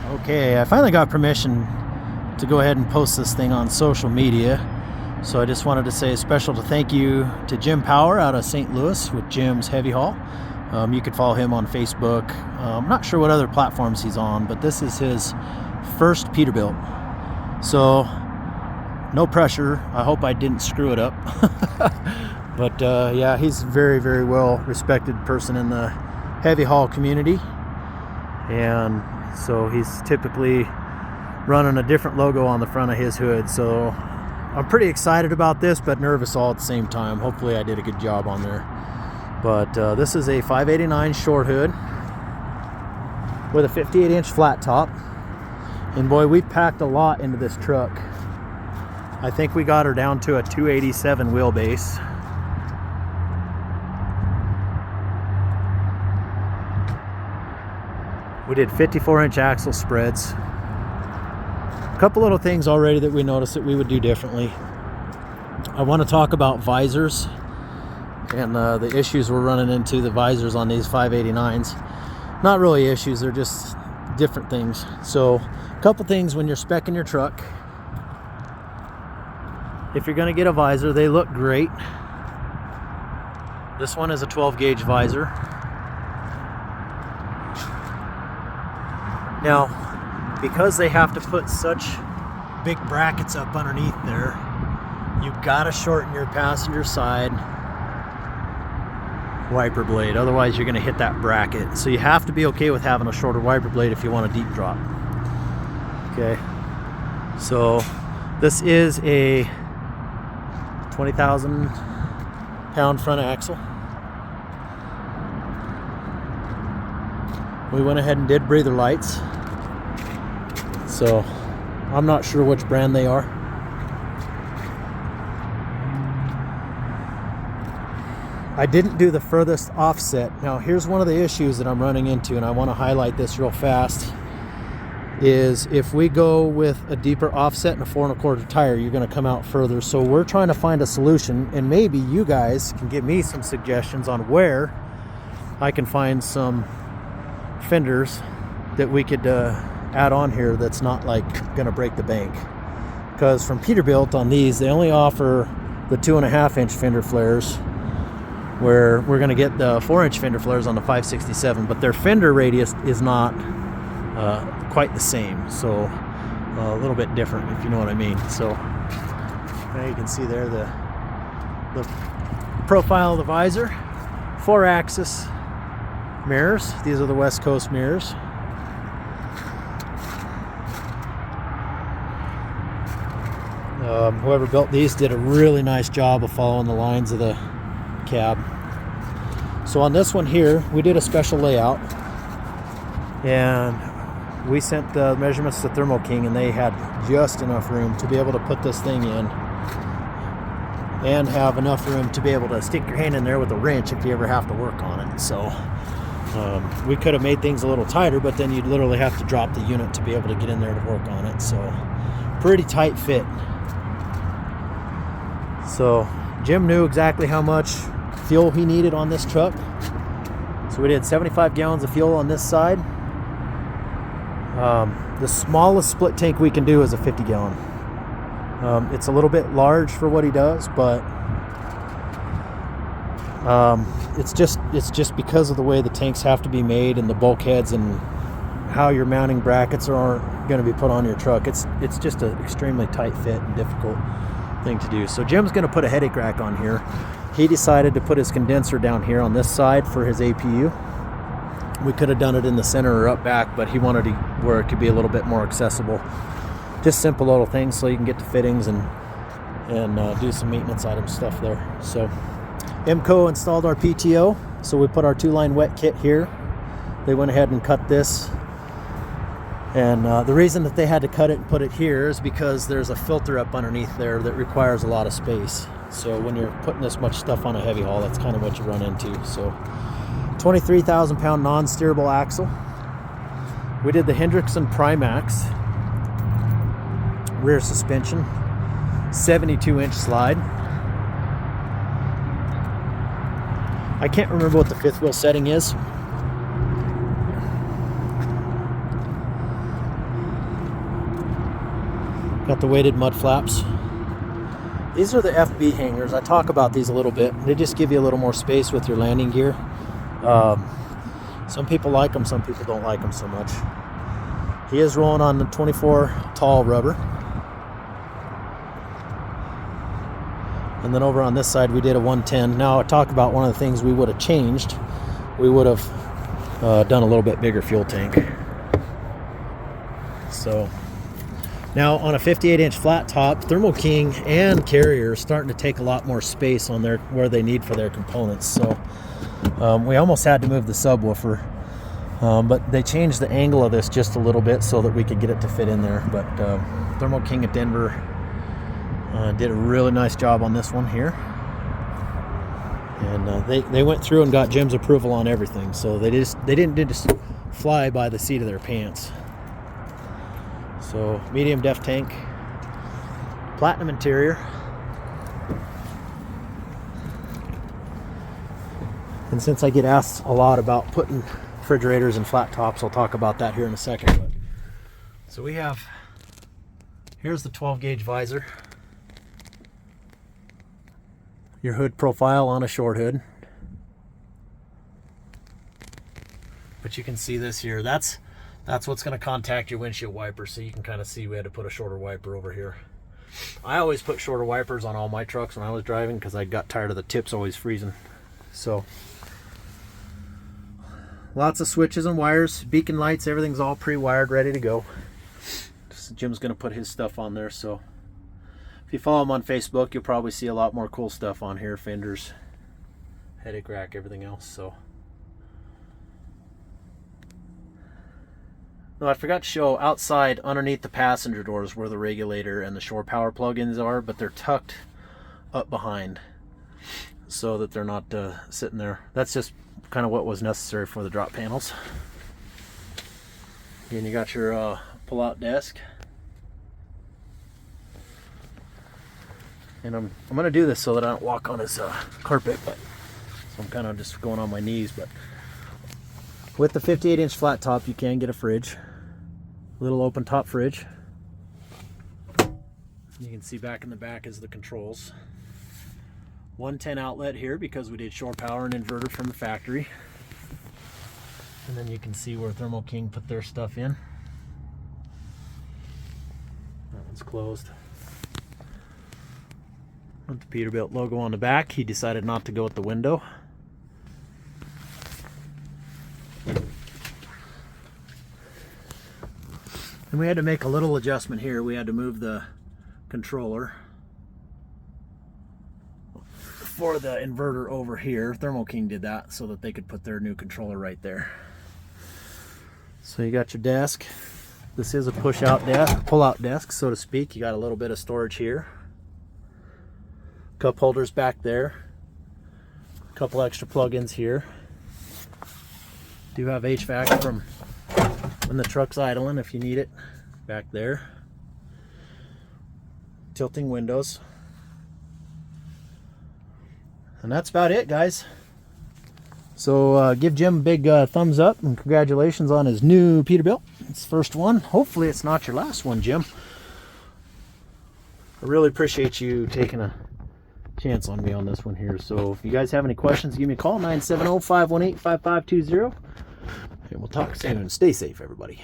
Okay, I finally got permission to go ahead and post this thing on social media. So I just wanted to say a special thank you to Jim Power out of St. Louis with Jim's Heavy Haul. You can follow him on Facebook. I'm not sure what other platforms he's on, but this is his first Peterbilt. So no pressure. I hope I didn't screw it up. But yeah, he's a very, very well respected person in the heavy haul community. And so he's typically running a different logo on the front of his hood. So I'm pretty excited about this, but nervous all at the same time. Hopefully I did a good job on there. But this is a 589 short hood with a 58-inch flat top. And boy, we packed a lot into this truck. I think we got her down to a 287 wheelbase. We did 54-inch axle spreads. A couple little things already that we noticed that we would do differently. I want to talk about visors and the issues we're running into the visors on these 589s. Not really issues, they're just different things. So a couple things when you're speccing your truck. If you're going to get a visor, they look great. This one is a 12 gauge visor. Now, because they have to put such big brackets up underneath there, you've got to shorten your passenger side wiper blade. Otherwise, you're going to hit that bracket. So you have to be okay with having a shorter wiper blade if you want a deep drop. Okay. So this is a 20,000 pound front axle. We went ahead and did breather lights. So I'm not sure which brand they are. I didn't do the furthest offset. Now here's one of the issues that I'm running into, and I want to highlight this real fast, is if we go with a deeper offset and a 4 1/4 tire, you're going to come out further. So we're trying to find a solution, and maybe you guys can give me some suggestions on where I can find some fenders that we could add on here that's not like gonna break the bank. Because from Peterbilt on these, they only offer the 2.5-inch fender flares, where we're gonna get the 4-inch fender flares on the 567, but their fender radius is not quite the same. So a little bit different, if you know what I mean. So now you can see there the profile of the visor. 4-axis mirrors. These are the West Coast mirrors. Whoever built these did a really nice job of following the lines of the cab. So on this one here, we did a special layout, and we sent the measurements to Thermo King, and they had just enough room to be able to put this thing in and have enough room to be able to stick your hand in there with a wrench if you ever have to work on it. So we could have made things a little tighter, but then you'd literally have to drop the unit to be able to get in there to work on it. So pretty tight fit. So Jim knew exactly how much fuel he needed on this truck. So we did 75 gallons of fuel on this side. The smallest split tank we can do is a 50 gallon. It's a little bit large for what he does, but it's just because of the way the tanks have to be made and the bulkheads and how your mounting brackets are going to be put on your truck. It's just an extremely tight fit and difficult thing to do. So Jim's going to put a headache rack on here. He decided to put his condenser down here on this side for his APU. We could have done it in the center or up back, but he wanted where it could be a little bit more accessible. Just simple little things so you can get to fittings and do some maintenance item stuff there. So MCO installed our PTO, so we put our 2-line wet kit here. They went ahead and cut this, and the reason that they had to cut it and put it here is because there's a filter up underneath there that requires a lot of space. So when you're putting this much stuff on a heavy haul, that's kind of what you run into. So 23,000 pound non-steerable axle. We did the Hendrickson Primax rear suspension, 72-inch slide. I can't remember what the fifth wheel setting is. Got the weighted mud flaps. These are the FB hangers. I talk about these a little bit. They just give you a little more space with your landing gear. Some people like them, some people don't like them so much. He is rolling on the 24 tall rubber. And then over on this side we did a 110. Now I talk about one of the things we would have changed. We would have done a little bit bigger fuel tank. So now on a 58-inch flat top, Thermo King and Carrier are starting to take a lot more space on their where they need for their components. So we almost had to move the subwoofer, but they changed the angle of this just a little bit so that we could get it to fit in there. But Thermo King at Denver did a really nice job on this one here, and they went through and got Jim's approval on everything. So they didn't just fly by the seat of their pants. So medium depth tank, platinum interior, and since I get asked a lot about putting refrigerators and flat tops, I'll talk about that here in a second. But, so we have, here's the 12 gauge visor, your hood profile on a short hood, but you can see this here, that's what's going to contact your windshield wiper, so you can kind of see we had to put a shorter wiper over here. I always put shorter wipers on all my trucks when I was driving because I got tired of the tips always freezing. So lots of switches and wires, beacon lights, everything's all pre-wired, ready to go. Jim's going to put his stuff on there, so if you follow him on Facebook, you'll probably see a lot more cool stuff on here, fenders, headache rack, everything else. So no, I forgot to show outside underneath the passenger doors where the regulator and the shore power plug-ins are, but they're tucked up behind so that they're not sitting there. That's just kind of what was necessary for the drop panels. Again, you got your pull-out desk. And I'm going to do this so that I don't walk on his carpet, but so I'm kind of just going on my knees. But with the 58-inch flat top, you can get a fridge, little open top fridge. You can see back in the back is the controls. 110 outlet here because we did shore power and inverter from the factory. And then you can see where Thermo King put their stuff in. That one's closed. With the Peterbilt logo on the back, he decided not to go with the window. And we had to make a little adjustment here. We had to move the controller for the inverter over here. Thermo King did that so that they could put their new controller right there. So you got your desk. This is a pull-out desk, so to speak. You got a little bit of storage here. Cup holders back there. A couple extra plug-ins here. Do have HVAC from when the truck's idling if you need it back there. Tilting windows. And that's about it, guys. So give Jim a big thumbs up and congratulations on his new Peterbilt. It's the first one. Hopefully it's not your last one, Jim. I really appreciate you taking a chance on me on this one here. So if you guys have any questions, give me a call, 970-518-5520. And we'll talk soon. Stay safe, everybody.